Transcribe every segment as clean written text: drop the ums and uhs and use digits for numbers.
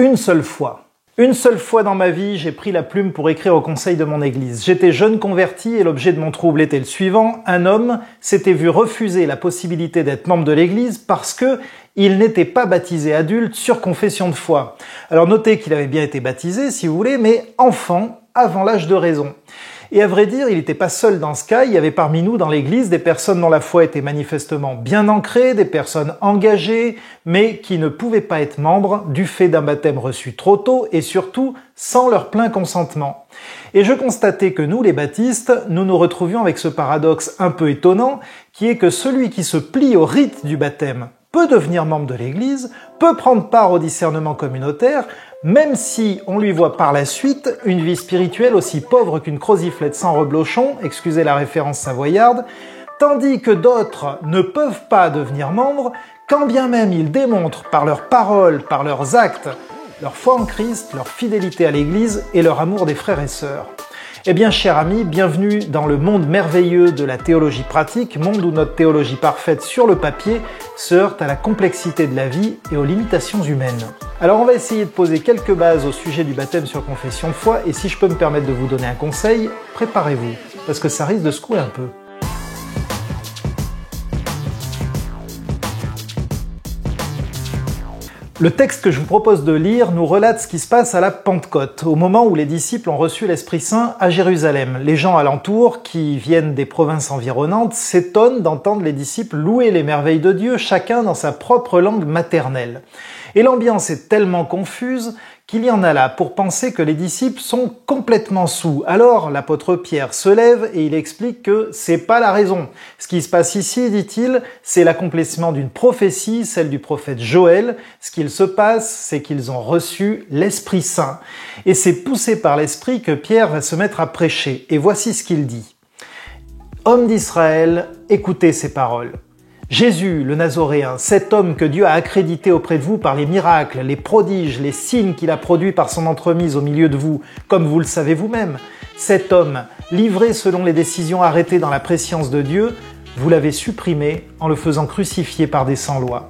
Une seule fois. Une seule fois dans ma vie, j'ai pris la plume pour écrire au conseil de mon église. J'étais jeune converti et l'objet de mon trouble était le suivant. Un homme s'était vu refuser la possibilité d'être membre de l'église parce que il n'était pas baptisé adulte sur confession de foi. Alors notez qu'il avait bien été baptisé, si vous voulez, mais enfant, avant l'âge de raison. Et à vrai dire, il n'était pas seul dans ce cas, il y avait parmi nous dans l'église des personnes dont la foi était manifestement bien ancrée, des personnes engagées, mais qui ne pouvaient pas être membres du fait d'un baptême reçu trop tôt et surtout sans leur plein consentement. Et je constatais que nous, les baptistes, nous nous retrouvions avec ce paradoxe un peu étonnant, qui est que celui qui se plie au rite du baptême peut devenir membre de l'église, peut prendre part au discernement communautaire, même si on lui voit par la suite une vie spirituelle aussi pauvre qu'une croziflette sans reblochon, excusez la référence savoyarde, tandis que d'autres ne peuvent pas devenir membres, quand bien même ils démontrent par leurs paroles, par leurs actes, leur foi en Christ, leur fidélité à l'Église et leur amour des frères et sœurs. Eh bien, chers amis, bienvenue dans le monde merveilleux de la théologie pratique, monde où notre théologie parfaite sur le papier se heurte à la complexité de la vie et aux limitations humaines. Alors, on va essayer de poser quelques bases au sujet du baptême sur confession de foi, et si je peux me permettre de vous donner un conseil, préparez-vous, parce que ça risque de secouer un peu. Le texte que je vous propose de lire nous relate ce qui se passe à la Pentecôte, au moment où les disciples ont reçu l'Esprit Saint à Jérusalem. Les gens alentours, qui viennent des provinces environnantes, s'étonnent d'entendre les disciples louer les merveilles de Dieu, chacun dans sa propre langue maternelle. Et l'ambiance est tellement confuse qu'il y en a là pour penser que les disciples sont complètement saouls. Alors l'apôtre Pierre se lève et il explique que c'est pas la raison. Ce qui se passe ici, dit-il, c'est l'accomplissement d'une prophétie, celle du prophète Joël. Ce qu'il se passe, c'est qu'ils ont reçu l'Esprit Saint. Et c'est poussé par l'Esprit que Pierre va se mettre à prêcher. Et voici ce qu'il dit. « Hommes d'Israël, écoutez ces paroles. Jésus, le Nazoréen, cet homme que Dieu a accrédité auprès de vous par les miracles, les prodiges, les signes qu'il a produits par son entremise au milieu de vous, comme vous le savez vous-même, cet homme, livré selon les décisions arrêtées dans la prescience de Dieu, vous l'avez supprimé en le faisant crucifier par des sans-lois.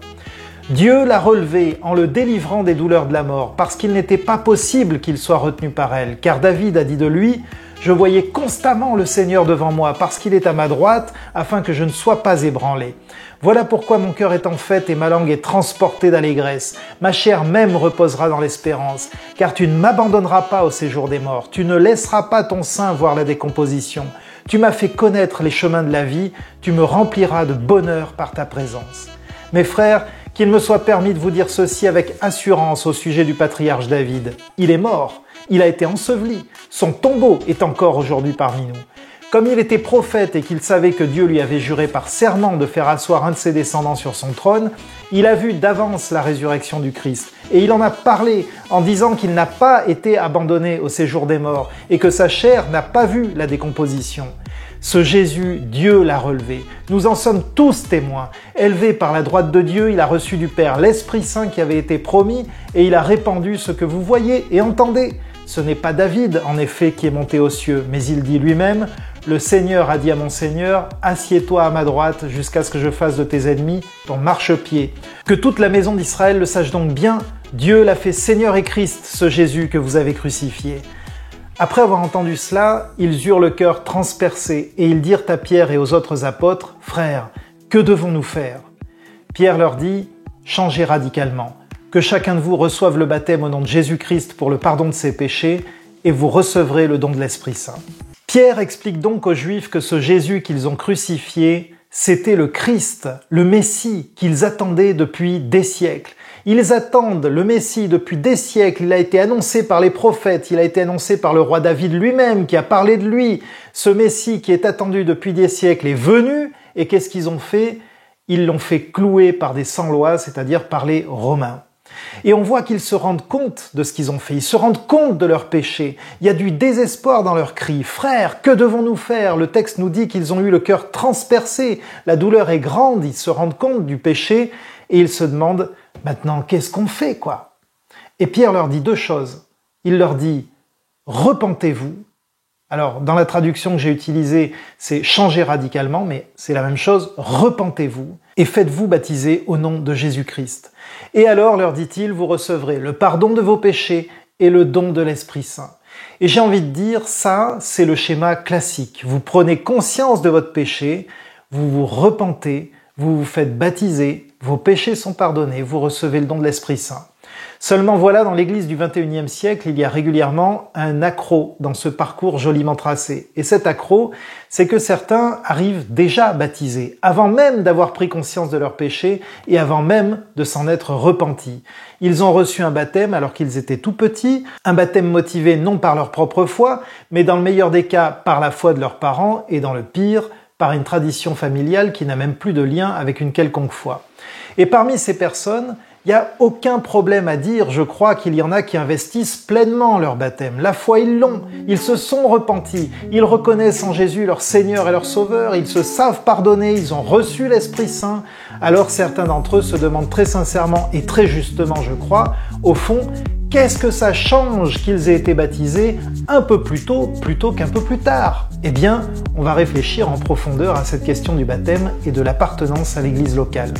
Dieu l'a relevé en le délivrant des douleurs de la mort, parce qu'il n'était pas possible qu'il soit retenu par elle, car David a dit de lui « Je voyais constamment le Seigneur devant moi, parce qu'il est à ma droite, afin que je ne sois pas ébranlé. Voilà pourquoi mon cœur est en fête et ma langue est transportée d'allégresse. Ma chair même reposera dans l'espérance, car tu ne m'abandonneras pas au séjour des morts, tu ne laisseras pas ton sein voir la décomposition. Tu m'as fait connaître les chemins de la vie, tu me rempliras de bonheur par ta présence. » Mes frères, qu'il me soit permis de vous dire ceci avec assurance au sujet du patriarche David. Il est mort, il a été enseveli, son tombeau est encore aujourd'hui parmi nous. Comme il était prophète et qu'il savait que Dieu lui avait juré par serment de faire asseoir un de ses descendants sur son trône, il a vu d'avance la résurrection du Christ. Et il en a parlé en disant qu'il n'a pas été abandonné au séjour des morts et que sa chair n'a pas vu la décomposition. Ce Jésus, Dieu l'a relevé. Nous en sommes tous témoins. Élevé par la droite de Dieu, il a reçu du Père l'Esprit Saint qui avait été promis et il a répandu ce que vous voyez et entendez. Ce n'est pas David, en effet, qui est monté aux cieux, mais il dit lui-même « Le Seigneur a dit à mon Seigneur, assieds-toi à ma droite jusqu'à ce que je fasse de tes ennemis ton marchepied. » Que toute la maison d'Israël le sache donc bien, Dieu l'a fait Seigneur et Christ, ce Jésus que vous avez crucifié. Après avoir entendu cela, ils eurent le cœur transpercé et ils dirent à Pierre et aux autres apôtres « Frères, que devons-nous faire ?» Pierre leur dit « Changez radicalement, que chacun de vous reçoive le baptême au nom de Jésus-Christ pour le pardon de ses péchés et vous recevrez le don de l'Esprit Saint. » Pierre explique donc aux Juifs que ce Jésus qu'ils ont crucifié, c'était le Christ, le Messie qu'ils attendaient depuis des siècles. Ils attendent le Messie depuis des siècles, il a été annoncé par les prophètes, il a été annoncé par le roi David lui-même qui a parlé de lui. Ce Messie qui est attendu depuis des siècles est venu, et qu'est-ce qu'ils ont fait? Ils l'ont fait clouer par des sans-lois, c'est-à-dire par les Romains. Et on voit qu'ils se rendent compte de ce qu'ils ont fait, ils se rendent compte de leurs péchés. Il y a du désespoir dans leurs cris. « Frères, que devons-nous faire ?» Le texte nous dit qu'ils ont eu le cœur transpercé. La douleur est grande, ils se rendent compte du péché et ils se demandent « Maintenant, qu'est-ce qu'on fait, quoi ?» Et Pierre leur dit deux choses. Il leur dit « Repentez-vous » Alors, dans la traduction que j'ai utilisée, c'est « changer radicalement », mais c'est la même chose, « repentez-vous et faites-vous baptiser au nom de Jésus-Christ. Et alors, leur dit-il, vous recevrez le pardon de vos péchés et le don de l'Esprit Saint. » Et j'ai envie de dire, ça, c'est le schéma classique. Vous prenez conscience de votre péché, vous vous repentez, vous vous faites baptiser, vos péchés sont pardonnés, vous recevez le don de l'Esprit Saint. Seulement voilà, dans l'église du XXIe siècle, il y a régulièrement un accroc dans ce parcours joliment tracé. Et cet accroc, c'est que certains arrivent déjà baptisés, avant même d'avoir pris conscience de leurs péchés et avant même de s'en être repentis. Ils ont reçu un baptême alors qu'ils étaient tout petits, un baptême motivé non par leur propre foi, mais dans le meilleur des cas par la foi de leurs parents et dans le pire, par une tradition familiale qui n'a même plus de lien avec une quelconque foi. Et parmi ces personnes, il n'y a aucun problème à dire, je crois, qu'il y en a qui investissent pleinement leur baptême. La foi, ils l'ont, ils se sont repentis, ils reconnaissent en Jésus leur Seigneur et leur Sauveur, ils se savent pardonner, ils ont reçu l'Esprit Saint. Alors certains d'entre eux se demandent très sincèrement et très justement, je crois, au fond, qu'est-ce que ça change qu'ils aient été baptisés un peu plus tôt plutôt qu'un peu plus tard? Eh bien, on va réfléchir en profondeur à cette question du baptême et de l'appartenance à l'église locale.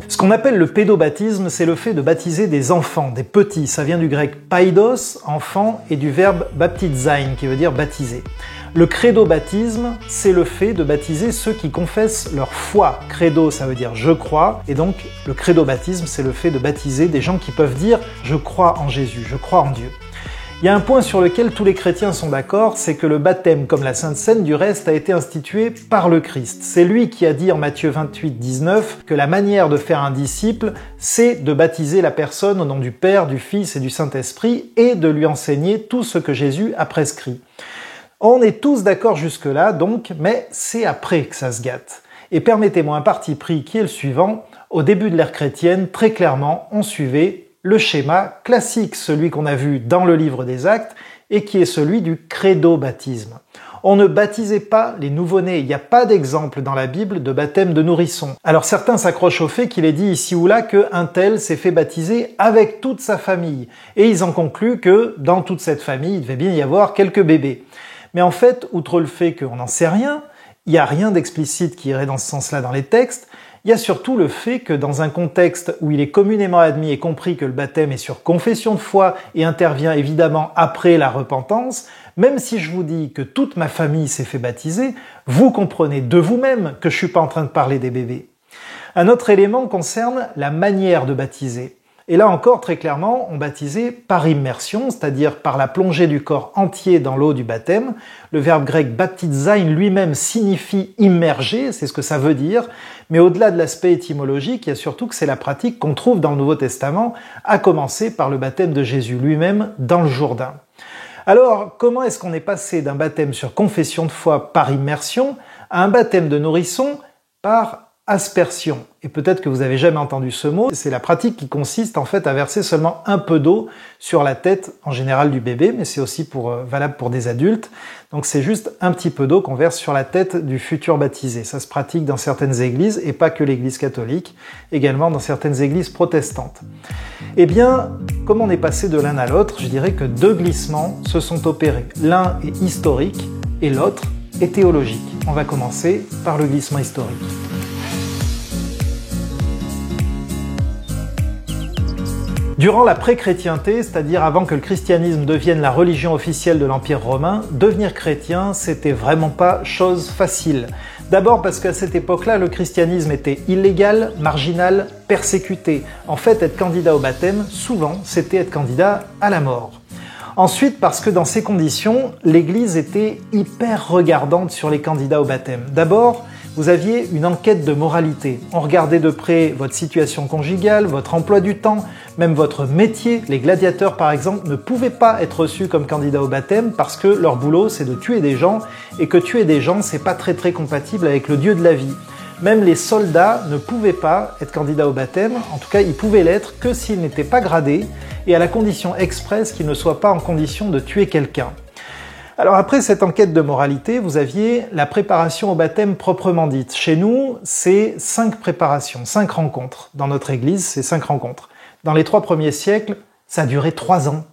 Ce qu'on appelle le pédobaptisme, c'est le fait de baptiser des enfants, des petits. Ça vient du grec paidos, enfant, et du verbe baptizein, qui veut dire baptiser. Le credo-baptisme, c'est le fait de baptiser ceux qui confessent leur foi. Credo, ça veut dire je crois, et donc le credo-baptisme, c'est le fait de baptiser des gens qui peuvent dire je crois en Jésus, je crois en Dieu. Il y a un point sur lequel tous les chrétiens sont d'accord, c'est que le baptême, comme la Sainte Seine, du reste, a été institué par le Christ. C'est lui qui a dit en Matthieu 28, 19 que la manière de faire un disciple, c'est de baptiser la personne au nom du Père, du Fils et du Saint-Esprit et de lui enseigner tout ce que Jésus a prescrit. On est tous d'accord jusque-là, donc, mais c'est après que ça se gâte. Et permettez-moi un parti pris qui est le suivant. Au début de l'ère chrétienne, très clairement, on suivait le schéma classique, celui qu'on a vu dans le livre des Actes, et qui est celui du credo-baptisme. On ne baptisait pas les nouveau-nés, il n'y a pas d'exemple dans la Bible de baptême de nourrisson. Alors certains s'accrochent au fait qu'il est dit ici ou là qu'un tel s'est fait baptiser avec toute sa famille, et ils en concluent que dans toute cette famille, il devait bien y avoir quelques bébés. Mais en fait, outre le fait qu'on n'en sait rien, il n'y a rien d'explicite qui irait dans ce sens-là dans les textes, il y a surtout le fait que dans un contexte où il est communément admis et compris que le baptême est sur confession de foi et intervient évidemment après la repentance, même si je vous dis que toute ma famille s'est fait baptiser, vous comprenez de vous-même que je suis pas en train de parler des bébés. Un autre élément concerne la manière de baptiser. Et là encore, très clairement, on baptisait par immersion, c'est-à-dire par la plongée du corps entier dans l'eau du baptême. Le verbe grec baptizein lui-même signifie immerger, c'est ce que ça veut dire. Mais au-delà de l'aspect étymologique, il y a surtout que c'est la pratique qu'on trouve dans le Nouveau Testament, à commencer par le baptême de Jésus lui-même dans le Jourdain. Alors, comment est-ce qu'on est passé d'un baptême sur confession de foi par immersion à un baptême de nourrisson par aspersion? Et peut-être que vous avez jamais entendu ce mot, c'est la pratique qui consiste en fait à verser seulement un peu d'eau sur la tête en général du bébé, mais c'est aussi valable pour des adultes. Donc c'est juste un petit peu d'eau qu'on verse sur la tête du futur baptisé. Ça se pratique dans certaines églises, et pas que l'église catholique, également dans certaines églises protestantes. Eh bien, comme on est passé de l'un à l'autre, je dirais que deux glissements se sont opérés. L'un est historique et l'autre est théologique. On va commencer par le glissement historique. Durant la pré-chrétienté, c'est-à-dire avant que le christianisme devienne la religion officielle de l'Empire romain, devenir chrétien, c'était vraiment pas chose facile. D'abord parce qu'à cette époque-là, le christianisme était illégal, marginal, persécuté. En fait, être candidat au baptême, souvent, c'était être candidat à la mort. Ensuite, parce que dans ces conditions, l'Église était hyper regardante sur les candidats au baptême. D'abord, vous aviez une enquête de moralité. On regardait de près votre situation conjugale, votre emploi du temps, même votre métier. Les gladiateurs, par exemple, ne pouvaient pas être reçus comme candidats au baptême parce que leur boulot, c'est de tuer des gens, et que tuer des gens, c'est pas très compatible avec le Dieu de la vie. Même les soldats ne pouvaient pas être candidats au baptême, en tout cas ils pouvaient l'être que s'ils n'étaient pas gradés, et à la condition expresse qu'ils ne soient pas en condition de tuer quelqu'un. Alors après cette enquête de moralité, vous aviez la préparation au baptême proprement dite. Chez nous, c'est 5 préparations, 5 rencontres. Dans notre église, c'est 5 rencontres. Dans les 3 premiers siècles, ça a duré 3 ans.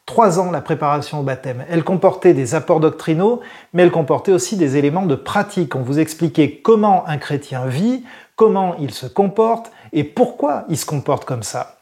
3 ans la préparation au baptême. Elle comportait des apports doctrinaux, mais elle comportait aussi des éléments de pratique. On vous expliquait comment un chrétien vit, comment il se comporte et pourquoi il se comporte comme ça.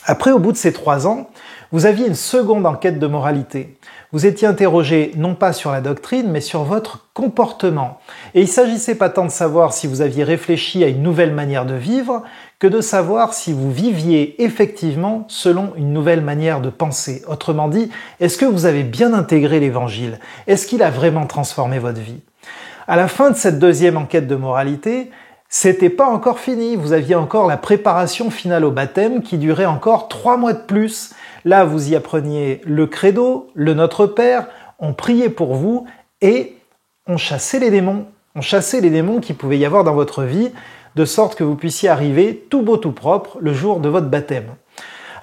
Après, au bout de ces 3 ans, vous aviez une seconde enquête de moralité. Vous étiez interrogé non pas sur la doctrine, mais sur votre comportement. Et il ne s'agissait pas tant de savoir si vous aviez réfléchi à une nouvelle manière de vivre, que de savoir si vous viviez effectivement selon une nouvelle manière de penser. Autrement dit, est-ce que vous avez bien intégré l'Évangile? Est-ce qu'il a vraiment transformé votre vie? À la fin de cette deuxième enquête de moralité, c'était pas encore fini. Vous aviez encore la préparation finale au baptême qui durait encore 3 mois de plus. Là, vous y appreniez le credo, le Notre Père, on priait pour vous et on chassait les démons. On chassait les démons qu'il pouvait y avoir dans votre vie, de sorte que vous puissiez arriver tout beau tout propre le jour de votre baptême.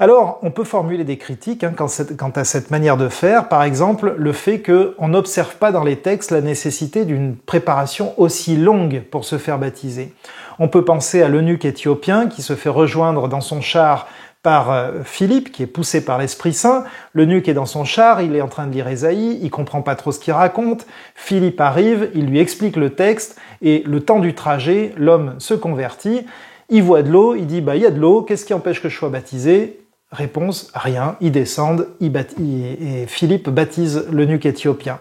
Alors, on peut formuler des critiques quant à cette manière de faire. Par exemple, le fait qu'on n'observe pas dans les textes la nécessité d'une préparation aussi longue pour se faire baptiser. On peut penser à l'eunuque éthiopien qui se fait rejoindre dans son char par Philippe, qui est poussé par l'Esprit Saint. L'eunuque est dans son char, il est en train de lire Ésaïe, il comprend pas trop ce qu'il raconte. Philippe arrive, il lui explique le texte, et le temps du trajet, l'homme se convertit, il voit de l'eau, il dit « il y a de l'eau, qu'est-ce qui empêche que je sois baptisé ?» Réponse, rien, ils descendent, et Philippe baptise l'eunuque éthiopien.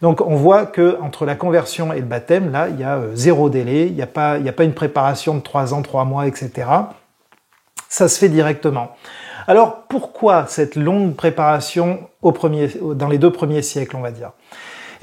Donc on voit que entre la conversion et le baptême, là, il y a 0 délai, il n'y a pas une préparation de 3 ans, 3 mois, etc. Ça se fait directement. Alors pourquoi cette longue préparation dans les 2 premiers siècles, on va dire?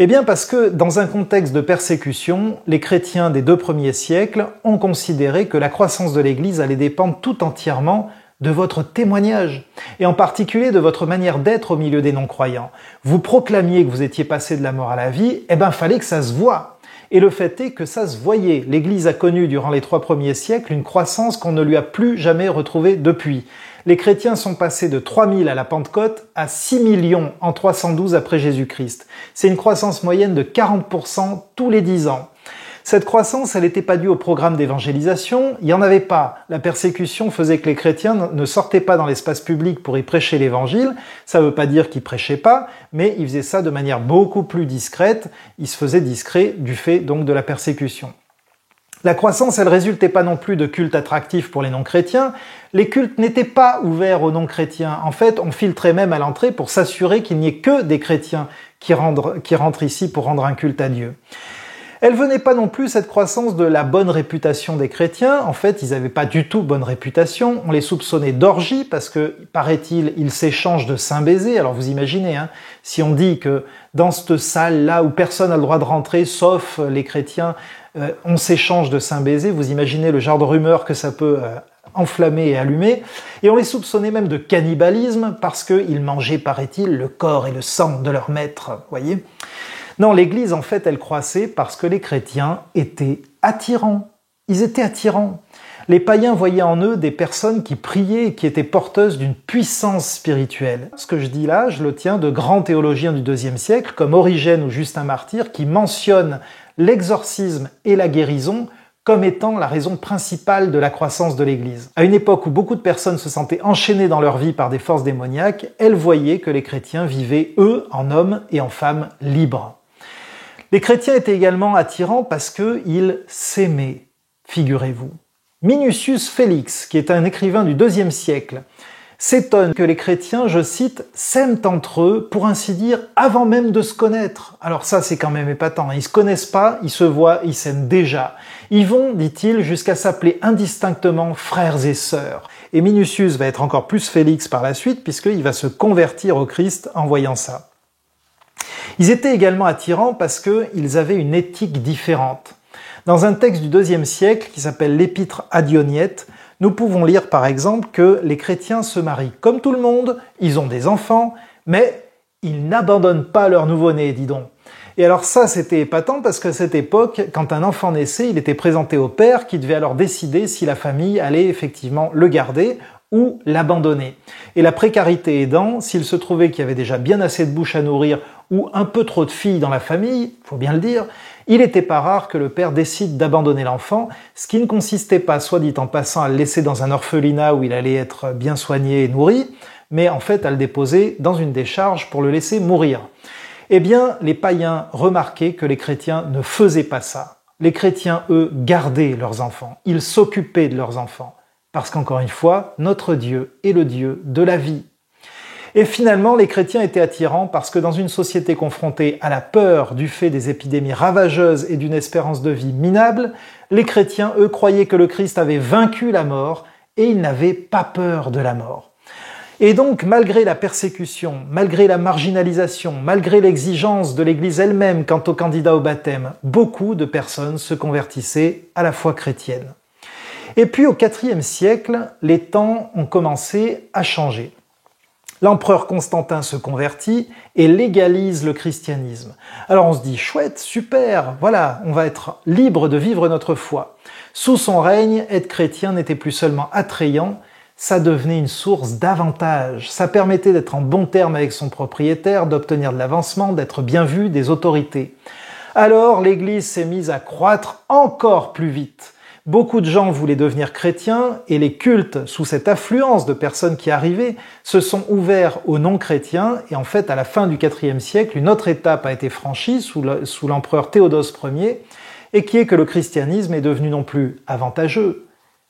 Eh bien parce que dans un contexte de persécution, les chrétiens des 2 premiers siècles ont considéré que la croissance de l'Église allait dépendre tout entièrement de votre témoignage, et en particulier de votre manière d'être au milieu des non-croyants. Vous proclamiez que vous étiez passé de la mort à la vie, eh ben fallait que ça se voie. Et le fait est que ça se voyait. L'Église a connu durant les 3 premiers siècles une croissance qu'on ne lui a plus jamais retrouvée depuis. Les chrétiens sont passés de 3000 à la Pentecôte à 6 millions en 312 après Jésus-Christ. C'est une croissance moyenne de 40% tous les 10 ans. Cette croissance, elle n'était pas due au programme d'évangélisation, il n'y en avait pas. La persécution faisait que les chrétiens ne sortaient pas dans l'espace public pour y prêcher l'évangile. Ça ne veut pas dire qu'ils prêchaient pas, mais ils faisaient ça de manière beaucoup plus discrète. Ils se faisaient discrets du fait donc de la persécution. La croissance, elle résultait pas non plus de cultes attractifs pour les non-chrétiens. Les cultes n'étaient pas ouverts aux non-chrétiens. En fait, on filtrait même à l'entrée pour s'assurer qu'il n'y ait que des chrétiens qui rentrent ici pour rendre un culte à Dieu. Elle venait pas non plus, cette croissance, de la bonne réputation des chrétiens. En fait, ils n'avaient pas du tout bonne réputation. On les soupçonnait d'orgie parce que, paraît-il, ils s'échangent de saints baisers. Alors vous imaginez, si on dit que dans cette salle-là où personne n'a le droit de rentrer, sauf les chrétiens, on s'échange de saints baisers, vous imaginez le genre de rumeur que ça peut enflammer et allumer. Et on les soupçonnait même de cannibalisme parce qu'ils mangeaient, paraît-il, le corps et le sang de leur maître. Voyez ? Non, l'Église, en fait, elle croissait parce que les chrétiens étaient attirants. Ils étaient attirants. Les païens voyaient en eux des personnes qui priaient et qui étaient porteuses d'une puissance spirituelle. Ce que je dis là, je le tiens de grands théologiens du IIe siècle, comme Origène ou Justin Martyr, qui mentionnent l'exorcisme et la guérison comme étant la raison principale de la croissance de l'Église. À une époque où beaucoup de personnes se sentaient enchaînées dans leur vie par des forces démoniaques, elles voyaient que les chrétiens vivaient, eux, en hommes et en femmes libres. Les chrétiens étaient également attirants parce qu'ils s'aimaient, figurez-vous. Minucius Félix, qui est un écrivain du IIe siècle, s'étonne que les chrétiens, je cite, s'aiment entre eux, pour ainsi dire, avant même de se connaître. Alors ça, c'est quand même épatant. Ils se connaissent pas, ils se voient, ils s'aiment déjà. Ils vont, dit-il, jusqu'à s'appeler indistinctement frères et sœurs. Et Minucius va être encore plus Félix par la suite, puisqu'il va se convertir au Christ en voyant ça. Ils étaient également attirants parce qu'ils avaient une éthique différente. Dans un texte du IIe siècle qui s'appelle l'Épître à Dionyette, nous pouvons lire par exemple que les chrétiens se marient comme tout le monde, ils ont des enfants, mais ils n'abandonnent pas leur nouveau-né, dis donc. Et alors ça, c'était épatant parce qu'à cette époque, quand un enfant naissait, il était présenté au père qui devait alors décider si la famille allait effectivement le garder ou l'abandonner. Et la précarité aidant, s'il se trouvait qu'il y avait déjà bien assez de bouches à nourrir ou un peu trop de filles dans la famille, faut bien le dire, il n'était pas rare que le père décide d'abandonner l'enfant, ce qui ne consistait pas, soit dit en passant, à le laisser dans un orphelinat où il allait être bien soigné et nourri, mais en fait à le déposer dans une décharge pour le laisser mourir. Eh bien, les païens remarquaient que les chrétiens ne faisaient pas ça. Les chrétiens, eux, gardaient leurs enfants, ils s'occupaient de leurs enfants, parce qu'encore une fois, notre Dieu est le Dieu de la vie. Et finalement, les chrétiens étaient attirants parce que dans une société confrontée à la peur du fait des épidémies ravageuses et d'une espérance de vie minable, les chrétiens, eux, croyaient que le Christ avait vaincu la mort et ils n'avaient pas peur de la mort. Et donc, malgré la persécution, malgré la marginalisation, malgré l'exigence de l'Église elle-même quant aux candidats au baptême, beaucoup de personnes se convertissaient à la foi chrétienne. Et puis au IVe siècle, les temps ont commencé à changer. L'empereur Constantin se convertit et légalise le christianisme. Alors on se dit, chouette, super, voilà, on va être libre de vivre notre foi. Sous son règne, être chrétien n'était plus seulement attrayant, ça devenait une source d'avantages. Ça permettait d'être en bon terme avec son propriétaire, d'obtenir de l'avancement, d'être bien vu des autorités. Alors l'Église s'est mise à croître encore plus vite. Beaucoup de gens voulaient devenir chrétiens et les cultes, sous cette affluence de personnes qui arrivaient, se sont ouverts aux non-chrétiens et en fait, à la fin du IVe siècle, une autre étape a été franchie sous l'empereur Théodose Ier et qui est que le christianisme est devenu non plus avantageux,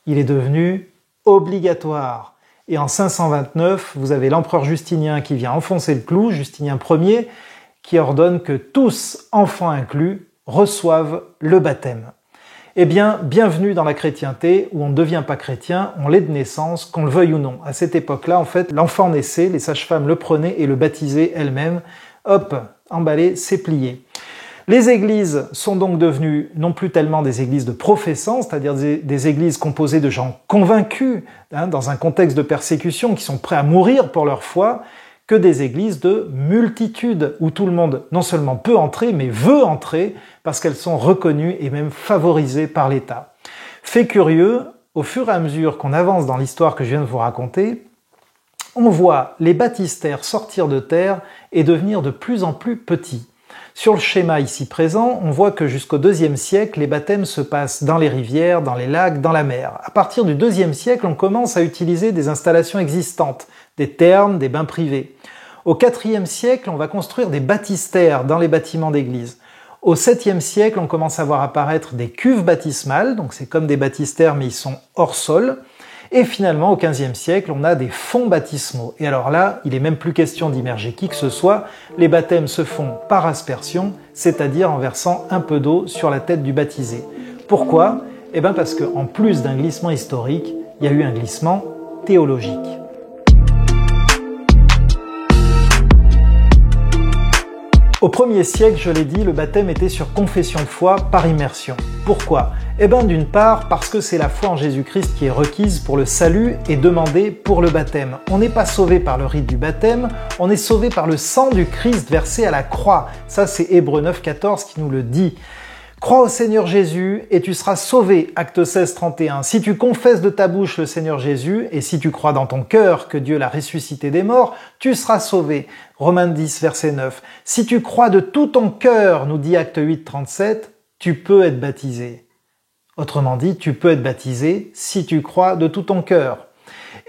il est devenu obligatoire. Et en 529, vous avez l'empereur Justinien qui vient enfoncer le clou, Justinien Ier, qui ordonne que tous, enfants inclus, reçoivent le baptême. Eh bien, bienvenue dans la chrétienté, où on ne devient pas chrétien, on l'est de naissance, qu'on le veuille ou non. À cette époque-là, en fait, l'enfant naissait, les sages-femmes le prenaient et le baptisaient elles-mêmes. Hop, emballé, c'est plié. Les églises sont donc devenues non plus tellement des églises de professants, c'est-à-dire des églises composées de gens convaincus, dans un contexte de persécution, qui sont prêts à mourir pour leur foi, que des églises de multitude, où tout le monde non seulement peut entrer, mais veut entrer, parce qu'elles sont reconnues et même favorisées par l'État. Fait curieux, au fur et à mesure qu'on avance dans l'histoire que je viens de vous raconter, on voit les baptistères sortir de terre et devenir de plus en plus petits. Sur le schéma ici présent, on voit que jusqu'au IIe siècle, les baptêmes se passent dans les rivières, dans les lacs, dans la mer. À partir du IIe siècle, on commence à utiliser des installations existantes, des thermes, des bains privés. Au IVe siècle, on va construire des baptistères dans les bâtiments d'église. Au VIIe siècle, on commence à voir apparaître des cuves baptismales, donc c'est comme des baptistères mais ils sont hors sol. Et finalement, au XVe siècle, on a des fonds baptismaux. Et alors là, il n'est même plus question d'immerger qui que ce soit. Les baptêmes se font par aspersion, c'est-à-dire en versant un peu d'eau sur la tête du baptisé. Pourquoi ? Eh bien parce qu'en plus d'un glissement historique, il y a eu un glissement théologique. Au 1er siècle, je l'ai dit, le baptême était sur confession de foi par immersion. Pourquoi ? Eh bien d'une part parce que c'est la foi en Jésus-Christ qui est requise pour le salut et demandée pour le baptême. On n'est pas sauvé par le rite du baptême, on est sauvé par le sang du Christ versé à la croix. Ça c'est Hébreux 9,14 qui nous le dit. Crois au Seigneur Jésus et tu seras sauvé, acte 16, 31. Si tu confesses de ta bouche le Seigneur Jésus et si tu crois dans ton cœur que Dieu l'a ressuscité des morts, tu seras sauvé. Romains 10, verset 9. Si tu crois de tout ton cœur, nous dit acte 8, 37, tu peux être baptisé. Autrement dit, tu peux être baptisé si tu crois de tout ton cœur.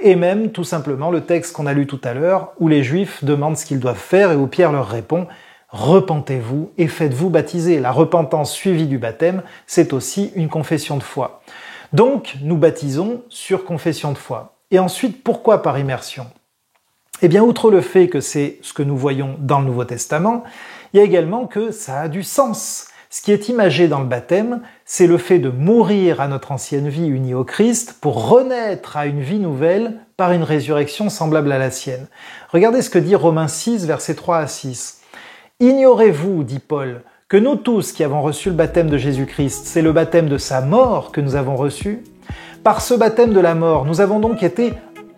Et même, tout simplement, le texte qu'on a lu tout à l'heure, où les Juifs demandent ce qu'ils doivent faire et où Pierre leur répond « Repentez-vous et faites-vous baptiser ». La repentance suivie du baptême, c'est aussi une confession de foi. Donc, nous baptisons sur confession de foi. Et ensuite, pourquoi par immersion ? Eh bien, outre le fait que c'est ce que nous voyons dans le Nouveau Testament, il y a également que ça a du sens. Ce qui est imagé dans le baptême, c'est le fait de mourir à notre ancienne vie unie au Christ pour renaître à une vie nouvelle par une résurrection semblable à la sienne. Regardez ce que dit Romains 6, versets 3 à 6. « Ignorez-vous, dit Paul, que nous tous qui avons reçu le baptême de Jésus-Christ, c'est le baptême de sa mort que nous avons reçu ? Par ce baptême de la mort, nous avons donc été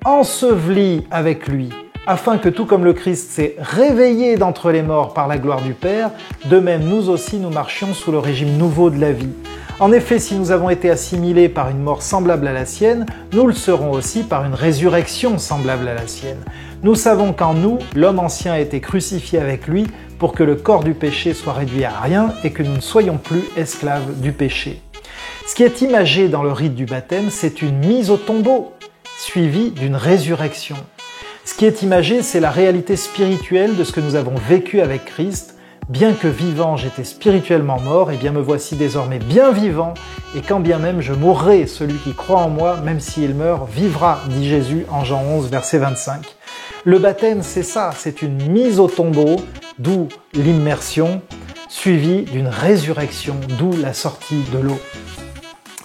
ensevelis avec lui, afin que tout comme le Christ s'est réveillé d'entre les morts par la gloire du Père, de même nous aussi nous marchions sous le régime nouveau de la vie. En effet, si nous avons été assimilés par une mort semblable à la sienne, nous le serons aussi par une résurrection semblable à la sienne. Nous savons qu'en nous, l'homme ancien a été crucifié avec lui pour que le corps du péché soit réduit à rien et que nous ne soyons plus esclaves du péché. Ce qui est imagé dans le rite du baptême, c'est une mise au tombeau, suivie d'une résurrection. Ce qui est imagé, c'est la réalité spirituelle de ce que nous avons vécu avec Christ. Bien que vivant, j'étais spirituellement mort, et bien me voici désormais bien vivant, et quand bien même je mourrai, celui qui croit en moi, même s'il meurt, vivra, dit Jésus en Jean 11, verset 25. Le baptême, c'est ça, c'est une mise au tombeau, d'où l'immersion, suivie d'une résurrection, d'où la sortie de l'eau.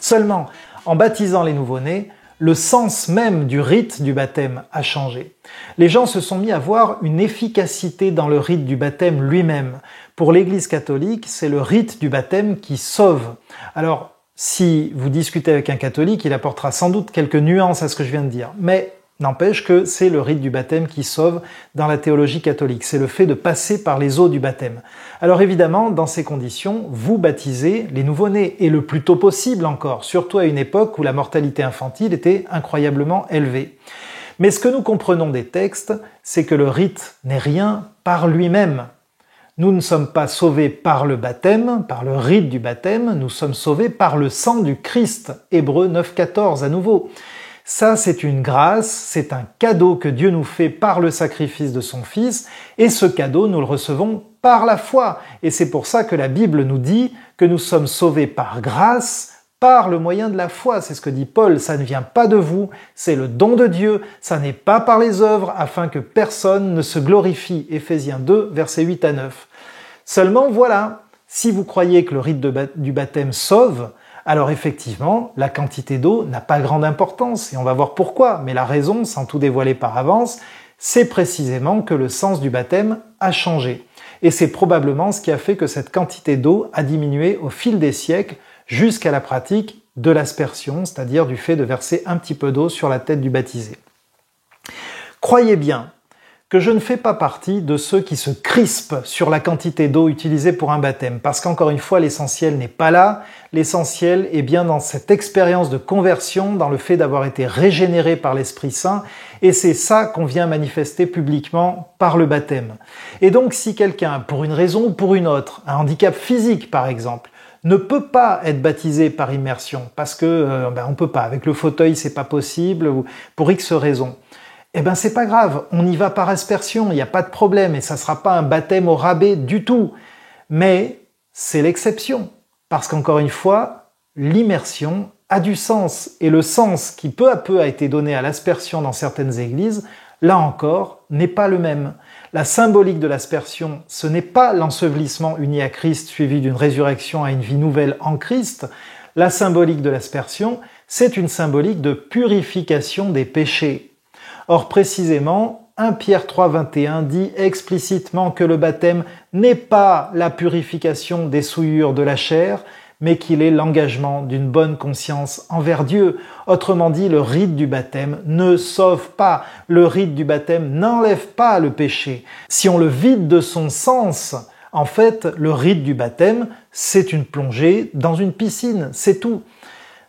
Seulement, en baptisant les nouveau-nés, le sens même du rite du baptême a changé. Les gens se sont mis à voir une efficacité dans le rite du baptême lui-même. Pour l'Église catholique, c'est le rite du baptême qui sauve. Alors, si vous discutez avec un catholique, il apportera sans doute quelques nuances à ce que je viens de dire. Mais n'empêche que c'est le rite du baptême qui sauve dans la théologie catholique. C'est le fait de passer par les eaux du baptême. Alors évidemment, dans ces conditions, vous baptisez les nouveau-nés, et le plus tôt possible encore, surtout à une époque où la mortalité infantile était incroyablement élevée. Mais ce que nous comprenons des textes, c'est que le rite n'est rien par lui-même. Nous ne sommes pas sauvés par le baptême, par le rite du baptême, nous sommes sauvés par le sang du Christ. Hébreux 9,14 à nouveau. Ça, c'est une grâce, c'est un cadeau que Dieu nous fait par le sacrifice de son Fils, et ce cadeau, nous le recevons par la foi. Et c'est pour ça que la Bible nous dit que nous sommes sauvés par grâce, par le moyen de la foi. C'est ce que dit Paul, ça ne vient pas de vous, c'est le don de Dieu, ça n'est pas par les œuvres, afin que personne ne se glorifie. Éphésiens 2, versets 8 à 9. Seulement, voilà, si vous croyez que le rite du baptême sauve, alors effectivement, la quantité d'eau n'a pas grande importance, et on va voir pourquoi, mais la raison, sans tout dévoiler par avance, c'est précisément que le sens du baptême a changé. Et c'est probablement ce qui a fait que cette quantité d'eau a diminué au fil des siècles jusqu'à la pratique de l'aspersion, c'est-à-dire du fait de verser un petit peu d'eau sur la tête du baptisé. Croyez bien que je ne fais pas partie de ceux qui se crispent sur la quantité d'eau utilisée pour un baptême, parce qu'encore une fois, l'essentiel n'est pas là, l'essentiel est bien dans cette expérience de conversion, dans le fait d'avoir été régénéré par l'Esprit Saint, et c'est ça qu'on vient manifester publiquement par le baptême. Et donc, si quelqu'un, pour une raison ou pour une autre, un handicap physique par exemple, ne peut pas être baptisé par immersion, parce que on peut pas, avec le fauteuil c'est pas possible, ou pour X raisons, eh ben c'est pas grave, on y va par aspersion, il n'y a pas de problème, et ça sera pas un baptême au rabais du tout. Mais c'est l'exception, parce qu'encore une fois, l'immersion a du sens, et le sens qui peu à peu a été donné à l'aspersion dans certaines églises, là encore, n'est pas le même. La symbolique de l'aspersion, ce n'est pas l'ensevelissement uni à Christ suivi d'une résurrection à une vie nouvelle en Christ. La symbolique de l'aspersion, c'est une symbolique de purification des péchés. Or précisément, 1 Pierre 3, 21 dit explicitement que le baptême n'est pas la purification des souillures de la chair, mais qu'il est l'engagement d'une bonne conscience envers Dieu. Autrement dit, le rite du baptême ne sauve pas. Le rite du baptême n'enlève pas le péché. Si on le vide de son sens, en fait, le rite du baptême, c'est une plongée dans une piscine, c'est tout.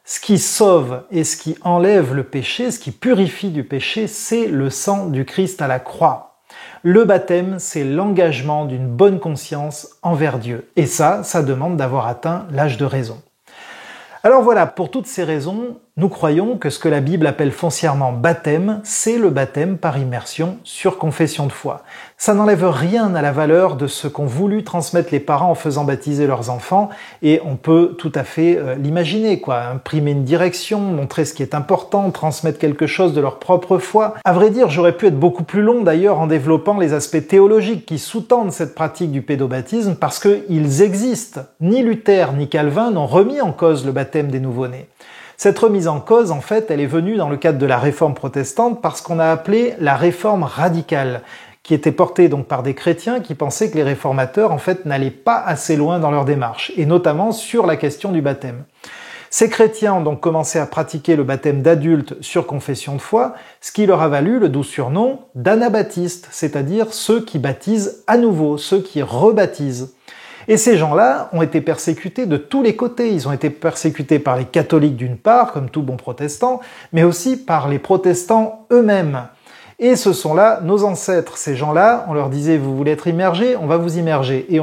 Ce qui sauve et ce qui enlève le péché, ce qui purifie du péché, c'est le sang du Christ à la croix. Le baptême, c'est l'engagement d'une bonne conscience envers Dieu. Et ça demande d'avoir atteint l'âge de raison. Alors voilà, pour toutes ces raisons, nous croyons que ce que la Bible appelle foncièrement baptême, c'est le baptême par immersion sur confession de foi. Ça n'enlève rien à la valeur de ce qu'ont voulu transmettre les parents en faisant baptiser leurs enfants, et on peut tout à fait l'imaginer, imprimer une direction, montrer ce qui est important, transmettre quelque chose de leur propre foi. À vrai dire, j'aurais pu être beaucoup plus long d'ailleurs en développant les aspects théologiques qui sous-tendent cette pratique du pédobaptisme, parce qu'ils existent. Ni Luther ni Calvin n'ont remis en cause le baptême des nouveau-nés. Cette remise en cause, en fait, elle est venue dans le cadre de la réforme protestante par ce qu'on a appelé la réforme radicale, qui était portée donc par des chrétiens qui pensaient que les réformateurs, en fait, n'allaient pas assez loin dans leur démarche, et notamment sur la question du baptême. Ces chrétiens ont donc commencé à pratiquer le baptême d'adultes sur confession de foi, ce qui leur a valu le doux surnom d'anabaptistes, c'est-à-dire ceux qui baptisent à nouveau, ceux qui rebaptisent. Et ces gens-là ont été persécutés de tous les côtés. Ils ont été persécutés par les catholiques d'une part, comme tout bon protestant, mais aussi par les protestants eux-mêmes. Et ce sont là nos ancêtres. Ces gens-là, on leur disait, vous voulez être immergés, on va vous immerger. Et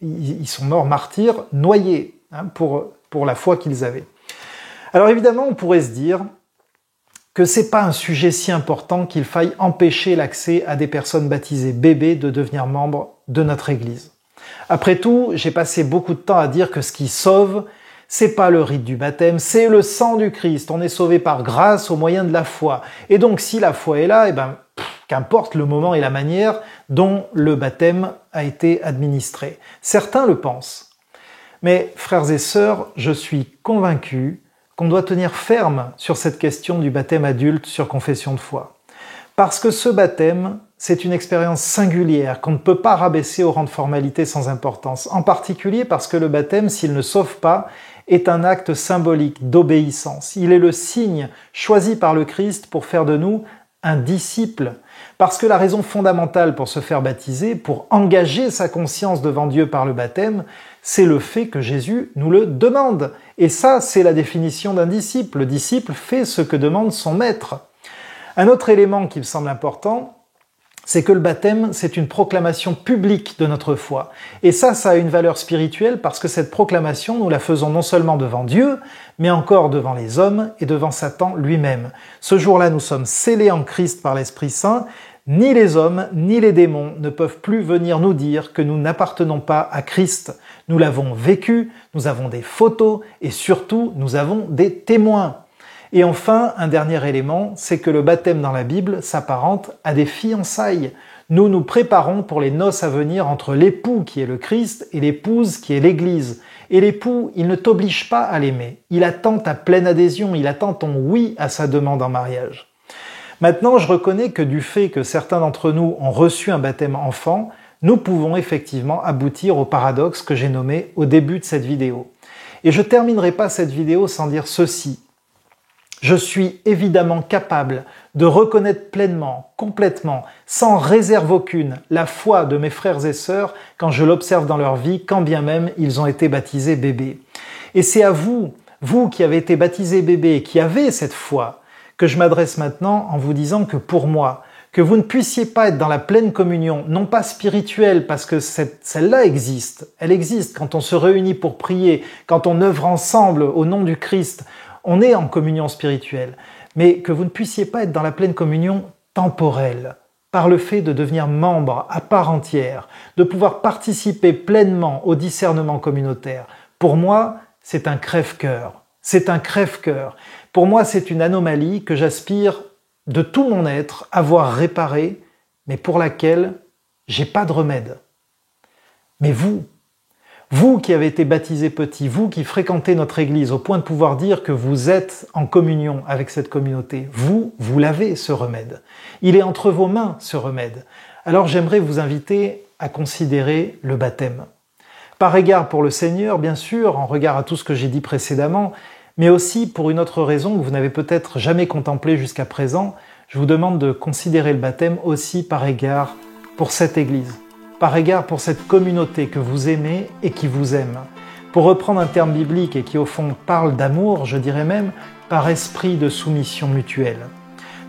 ils sont morts martyrs, noyés, pour la foi qu'ils avaient. Alors évidemment, on pourrait se dire que c'est pas un sujet si important qu'il faille empêcher l'accès à des personnes baptisées bébés de devenir membres de notre Église. Après tout, j'ai passé beaucoup de temps à dire que ce qui sauve, c'est pas le rite du baptême, c'est le sang du Christ. On est sauvé par grâce au moyen de la foi. Et donc, si la foi est là, qu'importe le moment et la manière dont le baptême a été administré. Certains le pensent. Mais, frères et sœurs, je suis convaincu qu'on doit tenir ferme sur cette question du baptême adulte sur confession de foi. Parce que ce baptême, c'est une expérience singulière qu'on ne peut pas rabaisser au rang de formalité sans importance. En particulier parce que le baptême, s'il ne sauve pas, est un acte symbolique d'obéissance. Il est le signe choisi par le Christ pour faire de nous un disciple. Parce que la raison fondamentale pour se faire baptiser, pour engager sa conscience devant Dieu par le baptême, c'est le fait que Jésus nous le demande. Et ça, c'est la définition d'un disciple. Le disciple fait ce que demande son maître. Un autre élément qui me semble important, c'est que le baptême, c'est une proclamation publique de notre foi. Et ça a une valeur spirituelle parce que cette proclamation, nous la faisons non seulement devant Dieu, mais encore devant les hommes et devant Satan lui-même. Ce jour-là, nous sommes scellés en Christ par l'Esprit Saint. Ni les hommes, ni les démons ne peuvent plus venir nous dire que nous n'appartenons pas à Christ. Nous l'avons vécu, nous avons des photos et surtout, nous avons des témoins. Et enfin, un dernier élément, c'est que le baptême dans la Bible s'apparente à des fiançailles. Nous nous préparons pour les noces à venir entre l'époux qui est le Christ et l'épouse qui est l'Église. Et l'époux, il ne t'oblige pas à l'aimer. Il attend ta pleine adhésion, il attend ton oui à sa demande en mariage. Maintenant, je reconnais que du fait que certains d'entre nous ont reçu un baptême enfant, nous pouvons effectivement aboutir au paradoxe que j'ai nommé au début de cette vidéo. Et je terminerai pas cette vidéo sans dire ceci. Je suis évidemment capable de reconnaître pleinement, complètement, sans réserve aucune, la foi de mes frères et sœurs quand je l'observe dans leur vie, quand bien même ils ont été baptisés bébés. Et c'est à vous, vous qui avez été baptisés bébés et qui avez cette foi, que je m'adresse maintenant en vous disant que pour moi, que vous ne puissiez pas être dans la pleine communion, non pas spirituelle, parce que celle-là existe, elle existe quand on se réunit pour prier, quand on œuvre ensemble au nom du Christ, on est en communion spirituelle, mais que vous ne puissiez pas être dans la pleine communion temporelle, par le fait de devenir membre à part entière, de pouvoir participer pleinement au discernement communautaire. Pour moi, c'est un crève-cœur. C'est un crève-cœur. Pour moi, c'est une anomalie que j'aspire de tout mon être à voir réparée, mais pour laquelle j'ai pas de remède. Mais vous qui avez été baptisés petits, vous qui fréquentez notre Église au point de pouvoir dire que vous êtes en communion avec cette communauté, vous l'avez ce remède. Il est entre vos mains ce remède. Alors j'aimerais vous inviter à considérer le baptême. Par égard pour le Seigneur, bien sûr, en regard à tout ce que j'ai dit précédemment, mais aussi pour une autre raison que vous n'avez peut-être jamais contemplée jusqu'à présent, je vous demande de considérer le baptême aussi par égard pour cette Église. Par égard pour cette communauté que vous aimez et qui vous aime. Pour reprendre un terme biblique et qui au fond parle d'amour, je dirais même par esprit de soumission mutuelle.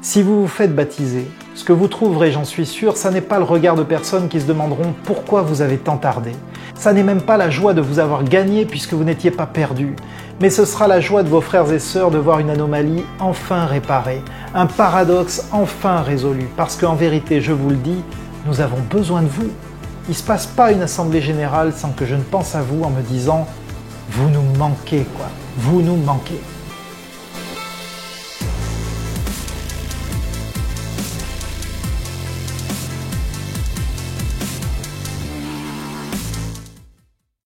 Si vous vous faites baptiser, ce que vous trouverez, j'en suis sûr, ça n'est pas le regard de personnes qui se demanderont pourquoi vous avez tant tardé. Ça n'est même pas la joie de vous avoir gagné puisque vous n'étiez pas perdu. Mais ce sera la joie de vos frères et sœurs de voir une anomalie enfin réparée, un paradoxe enfin résolu. Parce qu'en vérité, je vous le dis, nous avons besoin de vous. Il ne se passe pas une assemblée générale sans que je ne pense à vous en me disant « vous nous manquez quoi, vous nous manquez ».